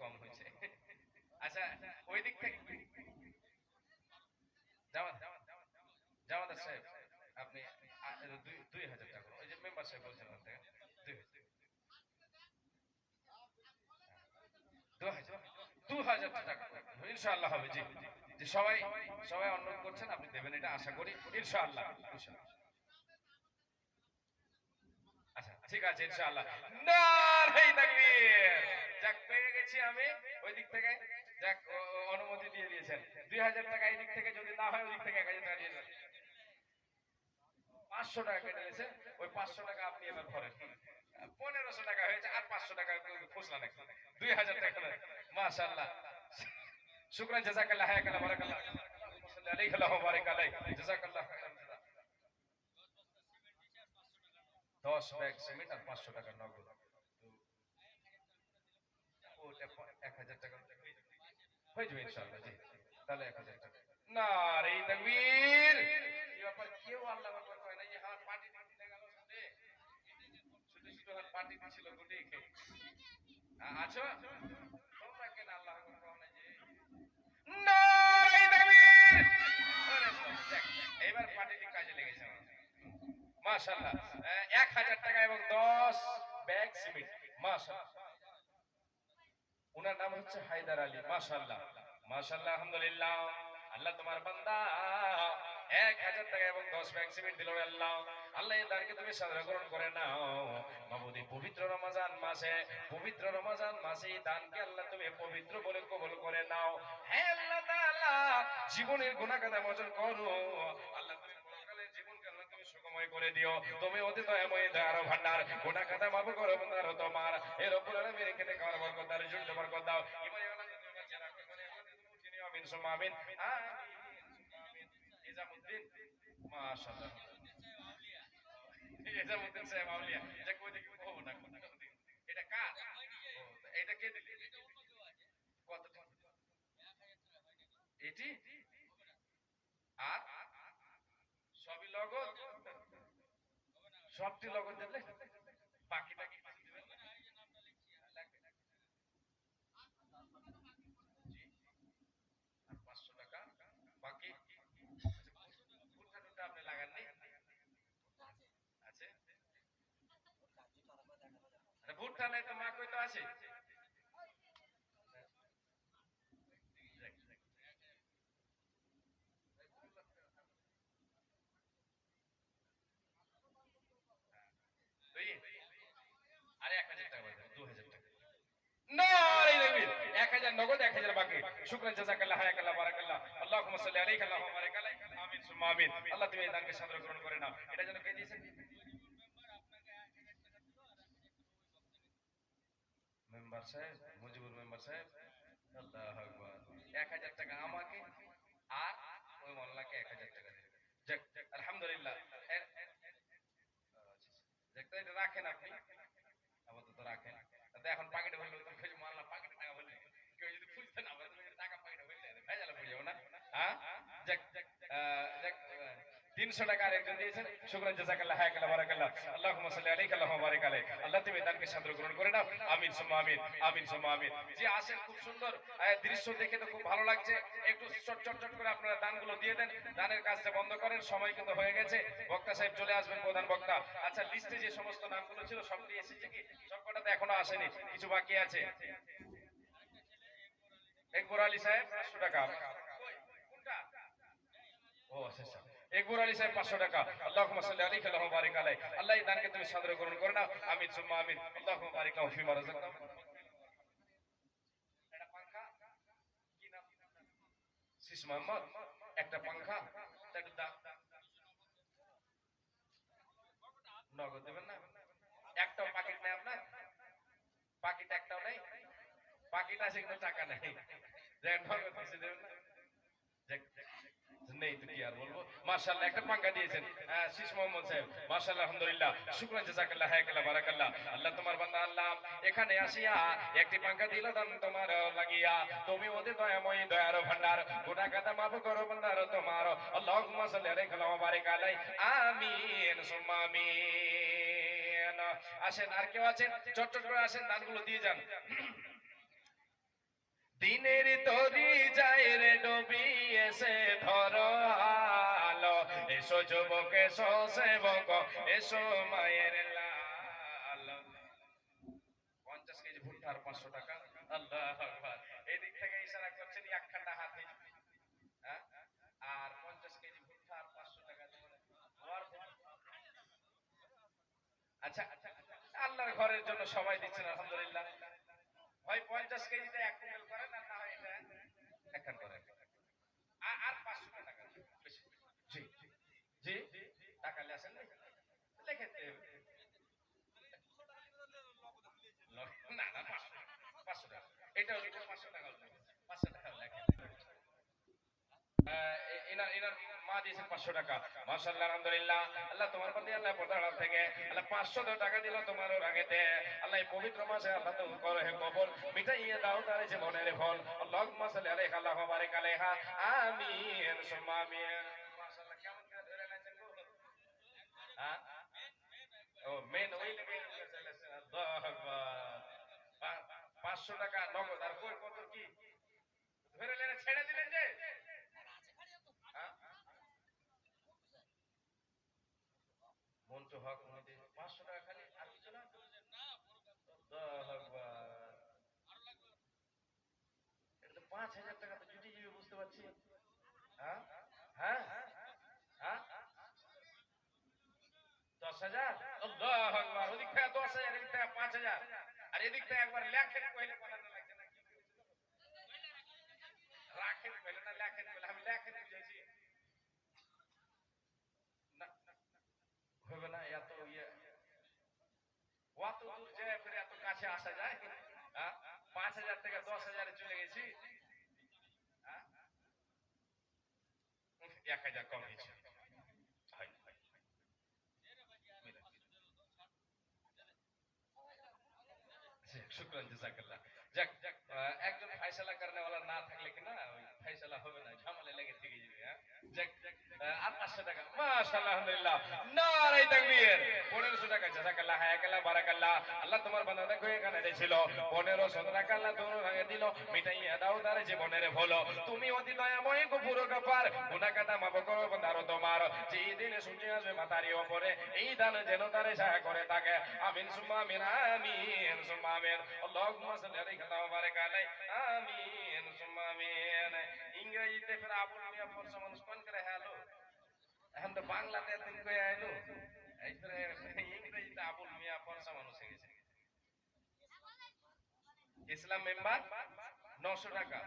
কম হয়েছে। আচ্ছা, ওই দিক থেকে জামাত জামাত সাহেব, আপনি 2000 টাকা ওই যে মেম্বার সাহেব বলছেন ওখান থেকে 2000 টাকা ইনশাআল্লাহ হবে। জি জি, সবাই সবাই অনুরোধ করছেন, আপনি দেবেন এটা আশা করি ইনশাআল্লাহ। আচ্ছা ঠিক আছে ইনশাআল্লাহ। নারে তাকবীর। যাক, পেয়ে গেছি আমি ওই দিক থেকে। যাক, অনুমতি দিয়ে দিয়েছেন। 2000 টাকা এই দিক থেকে, যদি না হয় ওই দিক থেকে 1000 টাকা দিয়ে দেবেন। 500 টাকা কেটে নিয়েছেন, ওই 500 টাকা আপনি এবার ভরেন। 1500 টাকা হয়েছে, আর 500 টাকা খুচরা নাকি 2000 টাকা। মাশাআল্লাহ, শুকরান, জাযাকাল্লাহ, হায়াকাল্লাহ, বারাকাল্লাহ, সাল্লি আলাইহি ওয়া বারাক আলাইহি, জাযাকাল্লাহ খাইরান। 10 ব্যাগ সিমেন্ট আর 500 টাকা নগদ, ওটা 1000 টাকা হয়ে যাবে ইনশাআল্লাহ। জি, তাহলে 1000 টাকা। নারে তাকবীর। কি ব্যাপার, কেউ আল্লাহু আকবার কয় না? এই হাত পাটি দিতে গেল সাথে, শুধু শুধু হাত পাটি দিছিল গুটি খেয়ে। আছো তোমরা কেন আল্লাহু আকবার কও না? যে নারে তাকবীর। ওরে বাবা, দেখ, এবার পাটিটি কাজে লেগেছে আমার। মাশাআল্লাহ, 1000 টাকা এবং 10 ব্যাগ সিমেন্ট। মাশাআল্লাহ, উনার নাম হচ্ছে হায়দার আলী। মাশাআল্লাহ মাশাআল্লাহ, আলহামদুলিল্লাহ। আল্লাহ তোমার বান্দা 1000 টাকা এবং 10 ব্যাগ সিমেন্ট দিল। আল্লাহ আল্লাহ এই দানকে তুমি সাদর গ্রহণ করে নাও মাবুদি। পবিত্র রমজান মাসে, পবিত্র রমজান মাসে এই দানকে আল্লাহ তুমি পবিত্র বলে কবুল করে নাও। হে আল্লাহ তাআলা, জীবনের গুনাহ কাদা মোচন করো। আল্লাহ তুমি পরকালের জীবনকে আল্লাহ তুমি সুখময় করে দিও। তুমি অতি দয়াময়, দয়ার ভান্ডার। গুনাহ কাদা মাফ করো বান্দার তোমার। হে রব্বুল আলামিন, খেতে খাওয়ার বরকত দাও, রিজিক বরকত দাও। ইমানে আল্লাহ তুমি বাঁচিয়ে রাখো, ইমানে আল্লাহ তুমি উঠিয়ে নিও। আমিন সুম্মা আমিন। আমিন সুম্মা আমিন। নিজামউদ্দিন, মাশাআল্লাহ। নিজামউদ্দিন সাহেব আউলিয়া। এটা কই দেখি কহবো না। এটা কার? ও, এটা কে দিল? কত টাকা? এটি আর সবই লগদ, সবটি লগদ দিলে বাকিটা কি কিছু দিবেন না? লাগবে জি, আর 500 টাকা বাকি। ভুট্টা টুট্টা আপনি লাগাননি? আছে? আরে ভুট্টা নাই তো মা কই তো আছে। দুই আরে 1000 টাকা বাদ দেন, 2000 টাকা। নারে তাকবীর। 1000 নগদ, 1000 বাকি। শুকরান, জাযাকাল্লাহ, হায়াকাল্লাহ, বারাকাল্লাহ। আল্লাহুম্মা সাল্লি আলাইহি ওয়া বারাক আলাইহি। আমিন সুম্মা আমিন। আল্লাহ তুমি এই দানকে সাদর গ্রহণ করে নাও। এটা যেন কে দিয়েছেন? মেম্বার সাহেব, মুজিবুর মেম্বার সাহেব। আল্লাহু আকবার। 1000 টাকা আমাকে আর ওই মোল্লাকে 1000 টাকা দিলেন। যাক, আলহামদুলিল্লাহ। যাক, তো এটা রাখেন আপনি, আপাতত রাখেন। তাতে এখন পাকেটে ভরলে তুমি কিছু মানলা, পাকেটে টাকা ভরলে কেউ যদি খুঁজতে না পারে, তুমি টাকা পাকেটে ভরলে ভেজালে পড়ে যাবো না? হ্যাঁ, যাক, যাক, 300 টাকা আরেকজন দিয়েছেন। শুকরান, জাযাকাল্লাহ, হায়াকাল্লাহ, বারাকাল্লাহ। আল্লাহুম্মা সাল্লি আলাইহি ওয়া বারাক আলাইহি। আল্লাহ তুমি দানকে সাদর গ্রহণ করে নাও। আমিন সুম্মা আমিন। আমিন সুম্মা আমিন। জি আসেন, খুব সুন্দর দৃশ্য দেখে তো খুব ভালো লাগছে। একটু চট চট চট করে আপনারা দানগুলো দিয়ে দেন। দানের কাজটা বন্ধ করেন, সময় কিন্তু হয়ে গেছে। বক্তা সাহেব চলে আসবেন, প্রধান বক্তা। আচ্ছা, লিস্টে যে সমস্ত নামগুলো ছিল সবটি এসেছে কি? সবকটা তো এখনো আসেনি, কিছু বাকি আছে। একবর আলী সাহেব 500 টাকা। কোনটা? ও আচ্ছা আচ্ছা। একবর আলী সাহেব 500 টাকা। আল্লাহুম্মা সাল্লি আলাইহি ওয়া বারাক আলাইহি। আল্লাহ এই দানকে তুমি সাদরে গ্রহণ করে নাও। আমিন সুম্মা আমিন। আল্লাহুম্মা বারিক লাহু ফিমা রাযাকতাহু। এটা পাংখা কি নাম? সিস মোহাম্মদ। একটা পাংখা, একটু নগদ দেবেন না? একটাও পাকেট নেই আপনার? পাকেট একটাও নেই? পাকেট আছে কিন্তু টাকা নেই। যে নগদ কিছু দেবেন না? নেই তো কি আর বলবো। মাশাআল্লাহ, একটা পাঙ্গা দিয়েছেন শীষ মোহাম্মদ সাহেব। মাশাআল্লাহ, আলহামদুলিল্লাহ। শুকরান, জাযাকাল্লাহ, হায়াকাল্লাহ, বারাকাল্লাহ। আল্লাহ তোমার বান্দা আল্লাহ এখানে আসিয়া একটি পাঙ্গা দিল দান তোমার লাগিয়া। তুমি ওদের দয়াময়, দয়ার ভান্ডার। গুনাহ কাদা মাফ করো বান্দার তোমার। আল্লাহুম্মা সাল্লি আলাইহি ওয়া বারিক আলাইহি। আমিন সুম্মা আমিন। আসেন, আর কেউ আছেন? চট চট করে আসেন, দানগুলো দিয়ে যান। দিনের তরি যায় রে ডুবি এসে ধরো আলো, এসো যুবক এসো সেবক এসো মায়ের লাল। 50 কেজি ভুট্টা আর 500 টাকা। আল্লাহু আকবার। এই দিক থেকে ইশারা করছেন একখানা হাত দিন। হ্যাঁ, আর 50 কেজি ভুট্টা আর 500 টাকা দেবেন। আচ্ছা, আল্লাহর ঘরের জন্য সবাই দিচ্ছেন আলহামদুলিল্লাহ। হয় 50 কেজিতে এক কুইন্টাল করেন, আর না হয় এটা একখান করেন। আর 500 টাকা বেশি। জি জি, টাকা লেছেন লিখে না না 500 টাকা, এটা 500 টাকা, 500 টাকা লেখেন। এনার এনার মা দিয়েছেন 500 টাকা। মাশাআল্লাহ আলহামদুলিল্লাহ। আল্লাহ তোমার প্রতি আল্লাহ পর্দার থেকে আল্লাহ 500 টাকা দিল তোমার রাগেতে। আল্লাহ এই পবিত্র মাসে আল্লাহ তুমি করো হে কবুল, মিটাইয়ে দাও তার জীবনের ফল। আল্লাহুম্মা সাল্লি আলাইহি আল্লাহুম্মা বারিক আলাইহা। আমিন সুম্মা আমিন। মাশাআল্লাহ, কেমন করে ধরে নেন গো? হ্যাঁ, ও মেন ওই লেগে চলেছে। আল্লাহু আকবার। 500 টাকা নগদ, আর কই কত কি ধরে লেনে ছেড়ে দিলেন যে। হ্যাঁ, মন্টু হক মন্টু 500 টাকা খালি, আর কিছু না। আল্লাহু আকবার। এটা তো 5000 টাকা তো জুটি যাবে, বুঝতে পারছি। হ্যাঁ হ্যাঁ হ্যাঁ, 10,000। আল্লাহু আকবার। ওদিক থেকে 10,000, এদিক থেকে 5,000, আর এদিক থেকে একবার লেখেন কইলে কথাটা লাগছে না। রাখেন কইলে না লেখেন কইলে, আমি লেখেন বুঝাইছি না। হবে না এত ইয়ে, অত দূর যায় ফিরে এত কাছে আসা যায়? হ্যাঁ, 5,000 থেকে 10,000 চলে গেছি। হ্যাঁ, 1,000 কম হয়েছে। হয়, হয়, শুকরান জাযাকাল্লাহ। যাক, একজন ফায়সালা করনে ওয়ালা না থাকলে কি না ওই ফায়সালা হবে না, ঝামেলা লেগে থেকে যাবে। হ্যাঁ, যাক, আর 500 টাকা। মাশাআল্লাহ আলহামদুলিল্লাহ। নারে তাকবীর। 1500 টাকা জাযাকাল্লাহ, হায়াকাল্লাহ, বারাকাল্লাহ। আল্লাহ তোমার বান্দা দেখো এখানে ছিল 1500 টাকা আল্লাহ তোমার ভাগে দিল, মিটাইয়া দাও তার জীবনের ভুল। তুমি অতি দয়াময় গফুর গফার, গুনাহ কাটা মাফ করো বান্দারো তোমার। যেই দিনে সূর্য আসবে মাথার উপরে, এই দান যেন তারে ছায়া করে থাকে। আমিন সুম্মা আমিন, আমিন সুম্মা আমিন। আল্লাহুম্মা সাল্লি আলাইহি ওয়া বারিক আলাইহি। আমিন সুম্মা আমিন। ইংরেজিতে ফের আবুল মিয়া ফরসা মানুষ কোন করে হ্যালো, এখন তো বাংলাতে তুমি কই আইলো, এই ফের ইংরেজিতে আবুল মিয়া ফরসা মানুষ হয়ে গেছে। ইসলাম মেম্বার 900 টাকা।